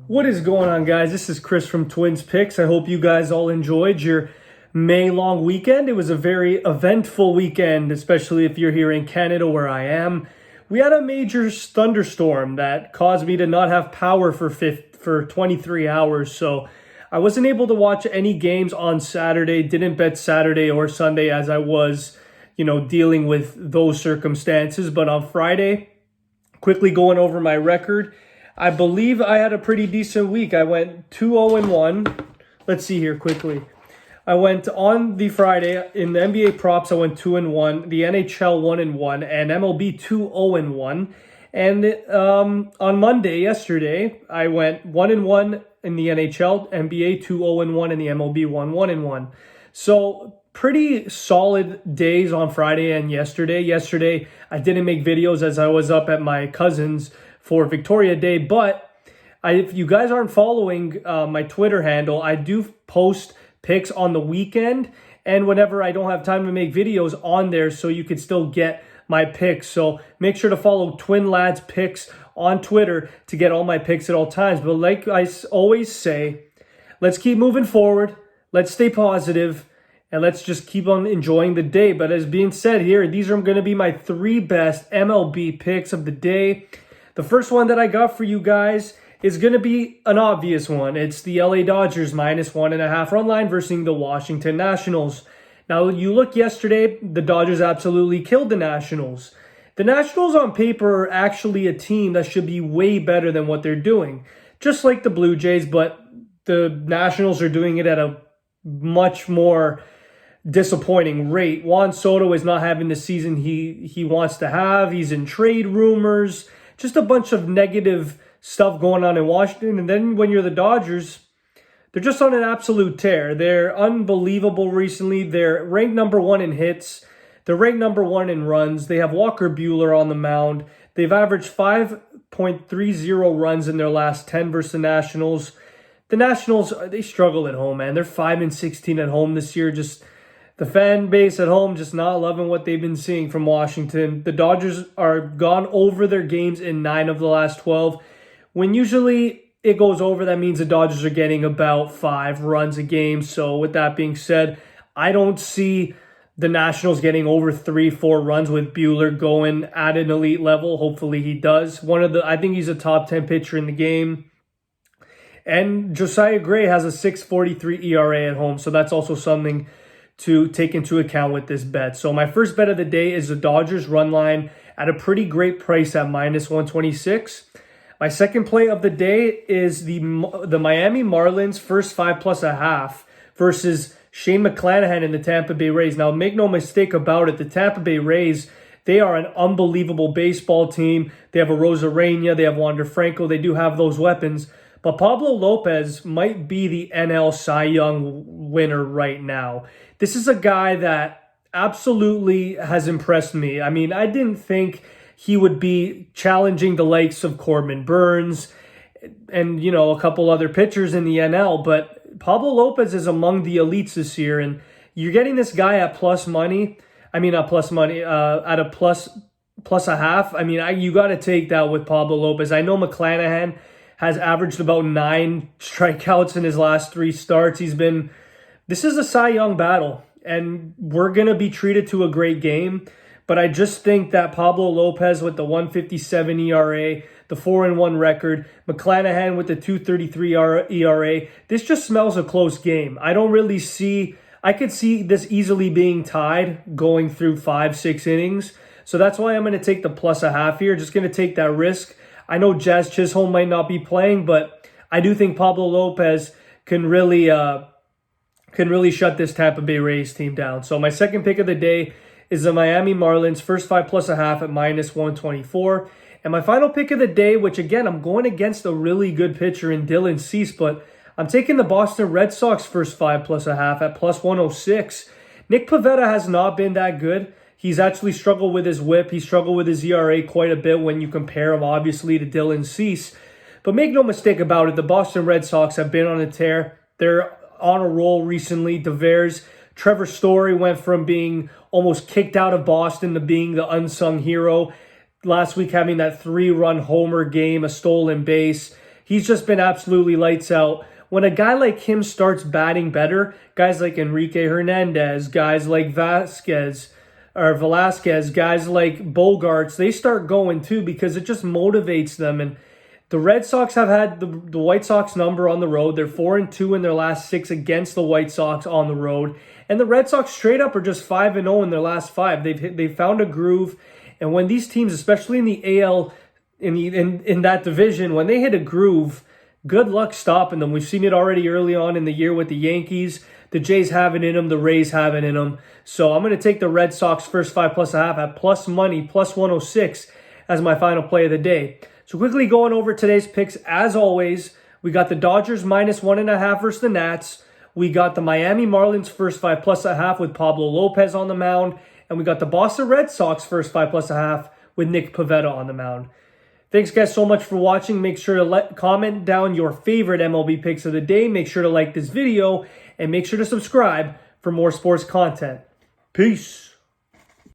What is going on, guys? This is Chris from Mlb Picks. I hope you guys all enjoyed your May long weekend. It was a very eventful weekend, especially if you're here in Canada where I am. We had a major thunderstorm that caused me to not have power for 23 hours, so I wasn't able to watch any games on Saturday. Didn't bet Saturday or Sunday as I was, dealing with those circumstances. But on Friday, quickly going over my record, I believe I had a pretty decent week. I went 2-0-1. Let's see here quickly. I went on the Friday in the NBA props. I went 2-1. The NHL 1-1, and MLB 2-0-1. And on Monday, yesterday, I went 1-1 in the NHL, NBA 2-0-1, and the MLB 1-1. So pretty solid days on Friday and yesterday. Yesterday, I didn't make videos as I was up at my cousin's for Victoria Day, but if you guys aren't following my Twitter handle, I do post picks on the weekend and whenever I don't have time to make videos on there, so you can still get my picks. So make sure to follow Twin Lads Picks on Twitter to get all my picks at all times. But like I always say, let's keep moving forward, let's stay positive, and let's just keep on enjoying the day. But as being said here, these are going to be my 3 best MLB picks of the day. The first one that I got for you guys is going to be an obvious one. It's the LA Dodgers -1.5 run line versus the Washington Nationals. Now, you look yesterday, the Dodgers absolutely killed the Nationals. The Nationals on paper are actually a team that should be way better than what they're doing. Just like the Blue Jays, but the Nationals are doing it at a much more disappointing rate. Juan Soto is not having the season he wants to have. He's in trade rumors. Just a bunch of negative stuff going on in Washington. And then when you're the Dodgers, they're just on an absolute tear. They're unbelievable recently. They're ranked number 1 in hits. They're ranked number 1 in runs. They have Walker Buehler on the mound. They've averaged 5.30 runs in their last 10 versus the Nationals. The Nationals, they struggle at home, man. They're 5-16 at home this year. Just the fan base at home just not loving what they've been seeing from Washington. The Dodgers are gone over their games in 9 of the last 12. When usually it goes over, that means the Dodgers are getting about 5 runs a game. So with that being said, I don't see the Nationals getting over 3-4 runs with Buehler going at an elite level. Hopefully he does. I think he's a top 10 pitcher in the game. And Josiah Gray has a 6.43 ERA at home. So that's also something to take into account with this bet. So my first bet of the day is the Dodgers run line at a pretty great price at -126. My second play of the day is the Miami Marlins first 5+1/2 versus Shane McClanahan and the Tampa Bay Rays. Now, make no mistake about it, the Tampa Bay Rays, they are an unbelievable baseball team. They have a Rosarena, they have Wander Franco, they do have those weapons. But Pablo Lopez might be the NL Cy Young winner right now. This is a guy that absolutely has impressed me. I mean, I didn't think he would be challenging the likes of Corbin Burns and, a couple other pitchers in the NL. But Pablo Lopez is among the elites this year. And you're getting this guy at plus money. I mean, not plus money, at a plus a half. I mean, you got to take that with Pablo Lopez. I know McClanahan has averaged about 9 strikeouts in his last 3 starts. This is a Cy Young battle, and we're going to be treated to a great game. But I just think that Pablo Lopez with the 1.57 ERA, the 4-1 record, McClanahan with the 2.33 ERA, this just smells a close game. I could see this easily being tied going through 5-6 innings. So that's why I'm going to take the +1/2 here. Just going to take that risk. I know Jazz Chisholm might not be playing, but I do think Pablo Lopez can really shut this Tampa Bay Rays team down. So my second pick of the day is the Miami Marlins first 5+1/2 at -124. And my final pick of the day, which again, I'm going against a really good pitcher in Dylan Cease, but I'm taking the Boston Red Sox first 5+1/2 at +106. Nick Pivetta has not been that good. He's actually struggled with his whip. He struggled with his ERA quite a bit when you compare him, obviously, to Dylan Cease. But make no mistake about it, the Boston Red Sox have been on a tear. They're on a roll recently. Trevor Story went from being almost kicked out of Boston to being the unsung hero. Last week having that 3-run homer game, a stolen base. He's just been absolutely lights out. When a guy like him starts batting better, guys like Enrique Hernandez, guys like Velasquez, guys like Bogarts, they start going too because it just motivates them. And the Red Sox have had the White Sox number on the road. They're 4-2 in their last 6 against the White Sox on the road. And the Red Sox straight up are just 5-0 in their last 5. They've found a groove. And when these teams, especially in the AL, in that division, when they hit a groove, good luck stopping them. We've seen it already early on in the year with the Yankees. The Jays have it in them. The Rays have it in them. So I'm going to take the Red Sox first 5+1/2 at plus money, plus 106 as my final play of the day. So quickly going over today's picks, as always, we got the Dodgers -1.5 versus the Nats. We got the Miami Marlins first 5+1/2 with Pablo Lopez on the mound. And we got the Boston Red Sox first 5+1/2 with Nick Pivetta on the mound. Thanks, guys, so much for watching. Make sure to comment down your favorite MLB picks of the day. Make sure to like this video and make sure to subscribe for more sports content. Peace.